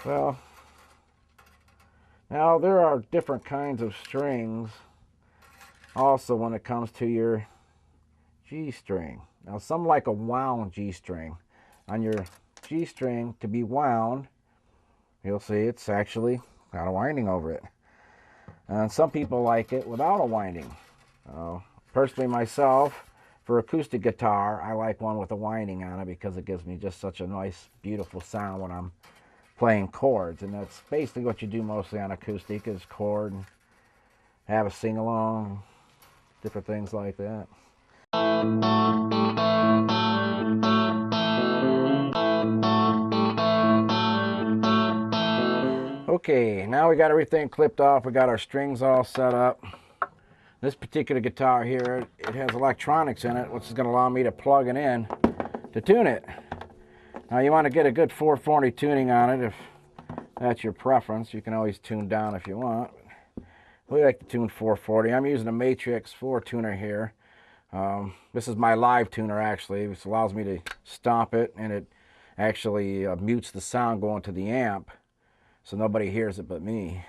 Well, now there are different kinds of strings also when it comes to your G string. Now some like a wound G string. On your G string to be wound, you'll see it's actually got a winding over it. And some people like it without a winding. Personally myself, for acoustic guitar, I like one with a winding on it because it gives me just such a nice, beautiful sound when I'm playing chords. And that's basically what you do mostly on acoustic is chord, and have a sing-along, different things like that. Okay, now we got everything clipped off. We got our strings all set up. This particular guitar here, it has electronics in it, which is going to allow me to plug it in to tune it. Now you want to get a good 440 tuning on it if that's your preference. You can always tune down if you want. We like to tune 440. I'm using a Matrix 4 tuner here. This is my live tuner actually. This allows me to stomp it, and it actually mutes the sound going to the amp so nobody hears it but me.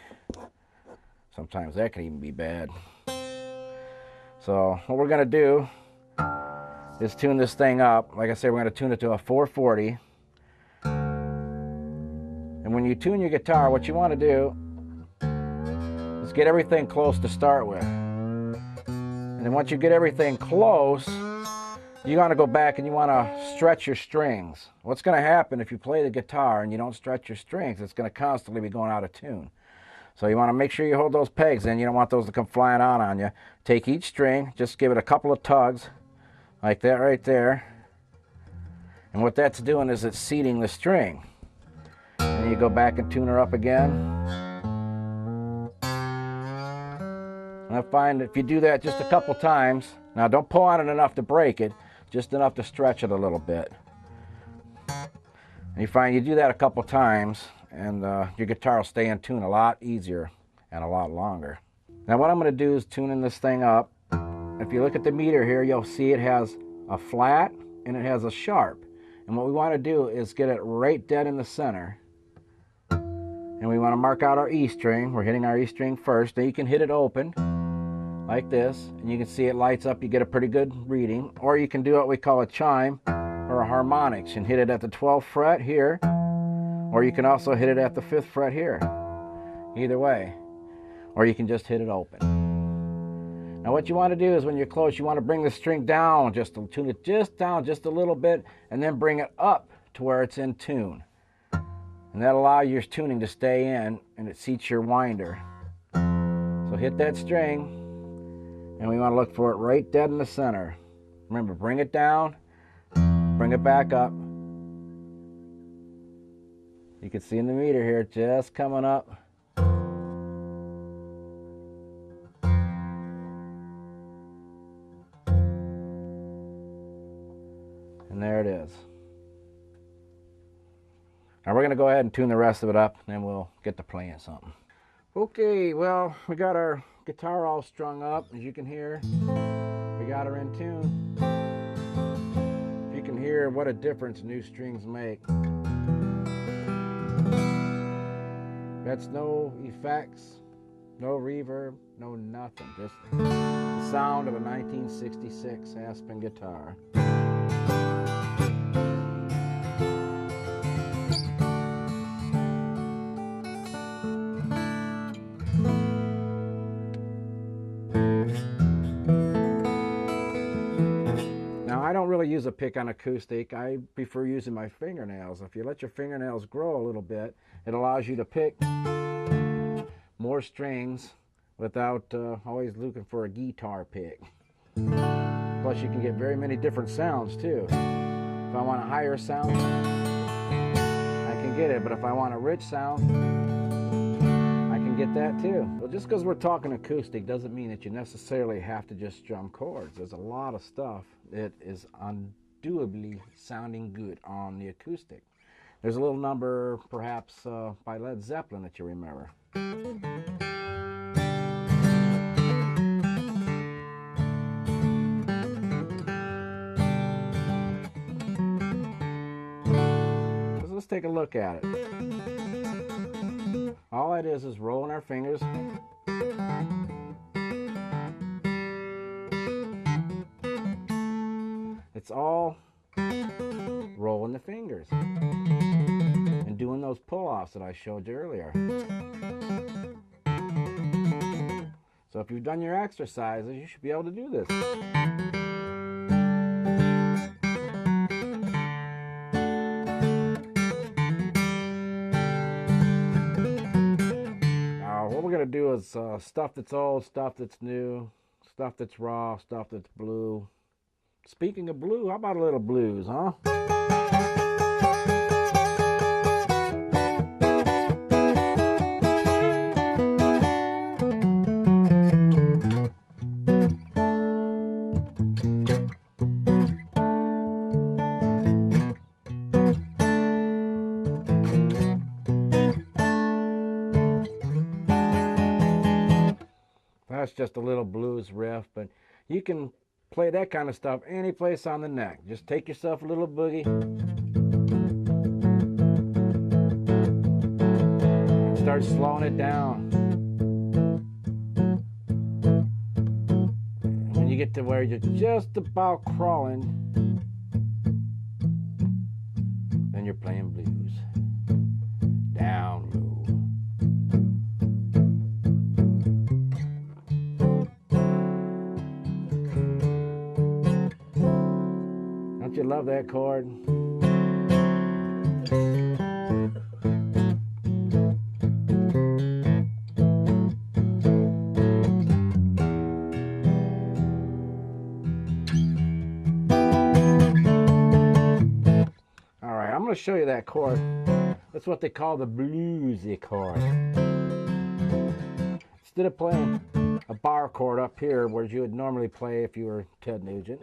Sometimes that can even be bad. So what we're going to do is tune this thing up. Like I said, we're going to tune it to a 440. And when you tune your guitar, what you want to do is get everything close to start with. And then once you get everything close, you want to go back and you want to stretch your strings. What's going to happen if you play the guitar and you don't stretch your strings? It's going to constantly be going out of tune. So you want to make sure you hold those pegs in. You don't want those to come flying out on you. Take each string, just give it a couple of tugs, like that right there. And what that's doing is it's seating the string. And you go back and tune her up again. And I find if you do that just a couple times, now don't pull on it enough to break it, just enough to stretch it a little bit. And you find you do that a couple times, and your guitar will stay in tune a lot easier and a lot longer. Now what I'm going to do is tuning this thing up. If you look at the meter here, you'll see it has a flat and it has a sharp. And what we want to do is get it right dead in the center. And we want to mark out our E string. We're hitting our E string first. Then you can hit it open like this, and you can see it lights up. You get a pretty good reading. Or you can do what we call a chime or a harmonics and hit it at the 12th fret here. Or you can also hit it at the 5th fret here. Either way. Or you can just hit it open. Now what you want to do is when you're close, you want to bring the string down, just to tune it just down just a little bit, and then bring it up to where it's in tune. And that'll allow your tuning to stay in, and it seats your winder. So hit that string, and we want to look for it right dead in the center. Remember, bring it down, bring it back up. You can see in the meter here, just coming up. And there it is. Now we're going to go ahead and tune the rest of it up, and then we'll get to playing something. Okay, well, we got our guitar all strung up, as you can hear. We got her in tune. You can hear what a difference new strings make. That's no effects, no reverb, no nothing. Just the sound of a 1966 Aspen guitar. Now I don't really use a pick on acoustic. I prefer using my fingernails. If you let your fingernails grow a little bit, it allows you to pick more strings without always looking for a guitar pick. Plus you can get very many different sounds too. If I want a higher sound, I can get it, but if I want a rich sound, I can get that too. Well, just because we're talking acoustic doesn't mean that you necessarily have to just strum chords. There's a lot of stuff that is undoubtedly sounding good on the acoustic. There's a little number perhaps by Led Zeppelin that you remember. So let's take a look at it. All it is rolling our fingers. It's all rolling the fingers and doing those pull-offs that I showed you earlier. So if you've done your exercises, you should be able to do this. Now what we're going to do is stuff that's old, stuff that's new, stuff that's raw, stuff that's blue. Speaking of blue, how about a little blues, huh? That's just a little blues riff, but you can play that kind of stuff any place on the neck. Just take yourself a little boogie and start slowing it down. And when you get to where you're just about crawling, then you're playing blues. Down low. Don't you love that chord? All right, I'm going to show you that chord. That's what they call the bluesy chord. Instead of playing a bar chord up here, where you would normally play if you were Ted Nugent,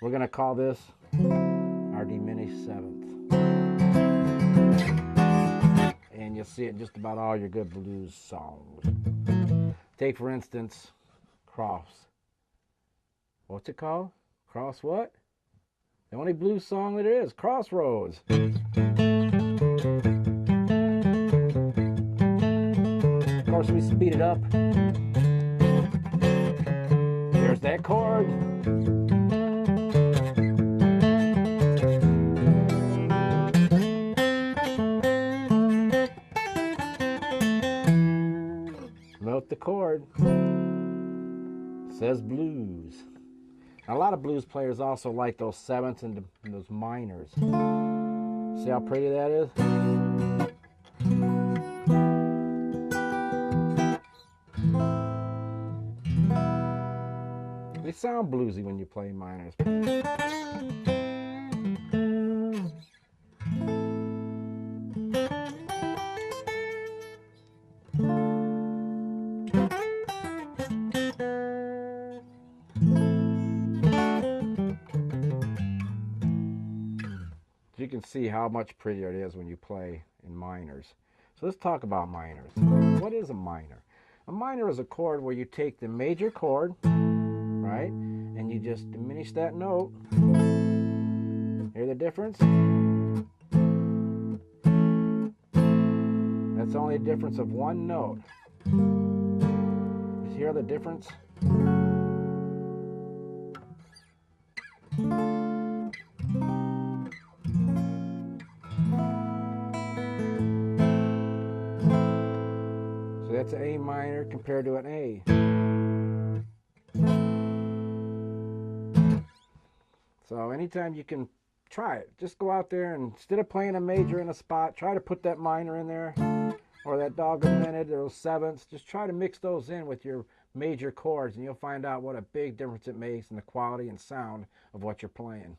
we're going to call this our diminished seventh. And you'll see it in just about all your good blues songs. Take, for instance, Cross. What's it called? Cross what? The only blues song that there is, Crossroads. Of course, we speed it up. There's that chord. Note the chord. It says blues. Now, a lot of blues players also like those sevenths and those minors. See how pretty that is? They sound bluesy when you play minors. You can see how much prettier it is when you play in minors. So let's talk about minors. What is a minor? A minor is a chord where you take the major chord, right, and you just diminish that note. Hear the difference? That's only a difference of one note. You hear the difference? So that's an A minor compared to an A. So anytime you can try it, just go out there and instead of playing a major in a spot, try to put that minor in there, or that dog a minute, or those sevenths. Just try to mix those in with your major chords, and you'll find out what a big difference it makes in the quality and sound of what you're playing.